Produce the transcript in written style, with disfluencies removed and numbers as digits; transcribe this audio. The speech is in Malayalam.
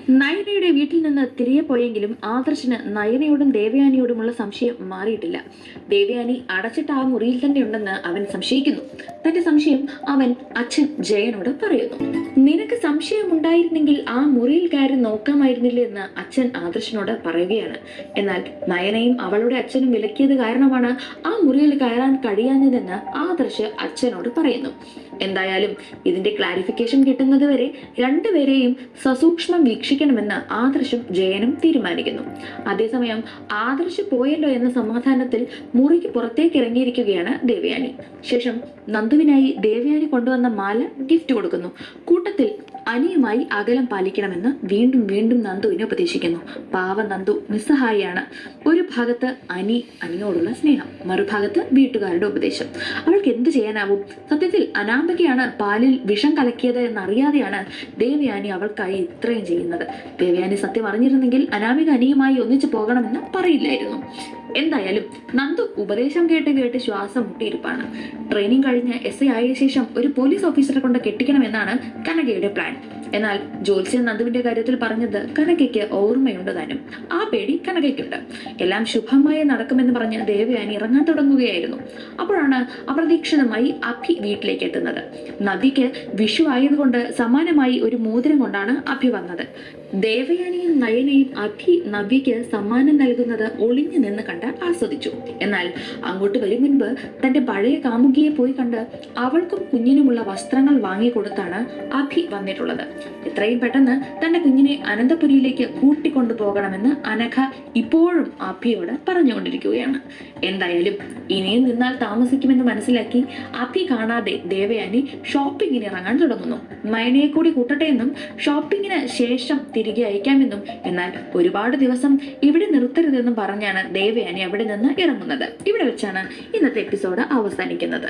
നയനയുടെ വീട്ടിൽ നിന്ന് തിരികെ പോയെങ്കിലും ആദർശിന് നയനയോടും ദേവയാനിയോടുമുള്ള സംശയം മാറിയിട്ടില്ല. ദേവയാനി അടച്ചിട്ട ആ മുറിയിൽ തന്നെ ഉണ്ടെന്ന് അവൻ സംശയിക്കുന്നു. തന്റെ സംശയം അവൻ അച്ഛൻ ജയനോട് പറയുന്നു. നിനക്ക് സംശയമുണ്ടായിരുന്നെങ്കിൽ ആ മുറിയിൽ കയറി നോക്കാമായിരുന്നില്ല എന്ന് അച്ഛൻ ആദർശിനോട് പറയുകയാണ്. എന്നാൽ നയനയും അവളുടെ അച്ഛനും വിലക്കിയത് കാരണമാണ് ആ മുറിയിൽ കയറാൻ കഴിയാഞ്ഞതെന്ന് ആദർശ് അച്ഛനോട് പറയുന്നു. എന്തായാലും ഇതിന്റെ ക്ലാരിഫിക്കേഷൻ കിട്ടുന്നത് വരെ രണ്ടുപേരെയും സസൂക്ഷ്മം വീക്ഷിക്കണമെന്ന് ആദർശും ജയനും തീരുമാനിക്കുന്നു. അതേസമയം ആദർശ് പോയല്ലോ എന്ന സമാധാനത്തിൽ മുറിക്ക് പുറത്തേക്ക് ഇറങ്ങിയിരിക്കുകയാണ് ദേവയാനി. ശേഷം നന്ദുവിനായി ദേവയാനി കൊണ്ടുവന്ന മാല ഗിഫ്റ്റ് കൊടുക്കുന്നു. കൂട്ടത്തിൽ അനിയുമായി അകലം പാലിക്കണമെന്ന് വീണ്ടും വീണ്ടും നന്ദുവിനെ ഉപദേശിക്കുന്നു. പാവ നന്ദു നിസ്സഹായിയാണ്. ഒരു ഭാഗത്ത് അനിയോടുള്ള സ്നേഹം, മറുഭാഗത്ത് വീട്ടുകാരുടെ ഉപദേശം. അവൾക്ക് എന്ത് ചെയ്യാനാവും? സത്യത്തിൽ അനാമികയാണ് പാലിൽ വിഷം കലക്കിയത് എന്നറിയാതെയാണ് ദേവയാനി അവൾക്കായി ഇത്രയും ചെയ്യുന്നത്. ദേവയാനി സത്യം അറിഞ്ഞിരുന്നെങ്കിൽ അനാമിക അനിയുമായി ഒന്നിച്ചു പോകണമെന്ന് പറയില്ലായിരുന്നു. എന്തായാലും നന്ദു ഉപദേശം കേട്ട് ശ്വാസം മുട്ടിയിരിപ്പാണ്. ട്രെയിനിങ് കഴിഞ്ഞ് SI ആയ ശേഷം ഒരു പോലീസ് ഓഫീസറെ കൊണ്ട് കെട്ടിക്കണമെന്നാണ് കനകയുടെ പ്ലാൻ. എന്നാൽ ജ്യോത്സ്യൻ നന്ദുവിന്റെ കാര്യത്തിൽ പറഞ്ഞത് കനകയ്ക്ക് ഓർമ്മയുണ്ട് താനും. ആ പേടി കനകയ്ക്കുണ്ട്. എല്ലാം ശുഭമായി നടക്കുമെന്ന് പറഞ്ഞ് ദേവയാനി ഇറങ്ങാൻ തുടങ്ങുകയായിരുന്നു. അപ്പോഴാണ് അപ്രതീക്ഷിതമായി അഭി വീട്ടിലേക്ക് എത്തുന്നത്. നബിക്ക് വിഷു ആയതുകൊണ്ട് സമ്മാനമായി ഒരു മോതിരം കൊണ്ടാണ് അഭി വന്നത്. ദേവയാനിയും നയനയും അഭി നബിക്ക് സമ്മാനം നൽകുന്നത് ഒളിഞ്ഞു നിന്ന് കണ്ട് ആസ്വദിച്ചു. എന്നാൽ അങ്ങോട്ട് വരും മുൻപ് തന്റെ പഴയ കാമുകിയെ പോയി കണ്ട് അവൾക്കും കുഞ്ഞിനുമുള്ള വസ്ത്രങ്ങൾ വാങ്ങിക്കൊടുത്താണ് അഭി വന്നിട്ടുള്ളത്. എത്രയും പെട്ടെന്ന് തന്റെ കുഞ്ഞിനെ അനന്തപുരിയിലേക്ക് കൂട്ടിക്കൊണ്ടു പോകണമെന്ന് അനഘ ഇപ്പോഴും അഭിയോട് പറഞ്ഞുകൊണ്ടിരിക്കുകയാണ്. എന്തായാലും ഇനിയും നിന്നാൽ താമസിക്കുമെന്ന് മനസ്സിലാക്കി അഭി കാണാതെ ദേവയാനി ഷോപ്പിങ്ങിന് ഇറങ്ങാൻ തുടങ്ങുന്നു. നയനയെ കൂടി കൂട്ടട്ടെ എന്നും ഷോപ്പിങ്ങിന് ശേഷം തിരികെ അയക്കാമെന്നും, എന്നാൽ ഒരുപാട് ദിവസം ഇവിടെ നിർത്തരുതെന്നും പറഞ്ഞാണ് ദേവയാനി അവിടെ നിന്ന് ഇറങ്ങുന്നത്. ഇവിടെ വെച്ചാണ് ഇന്നത്തെ എപ്പിസോഡ് അവസാനിക്കുന്നത്.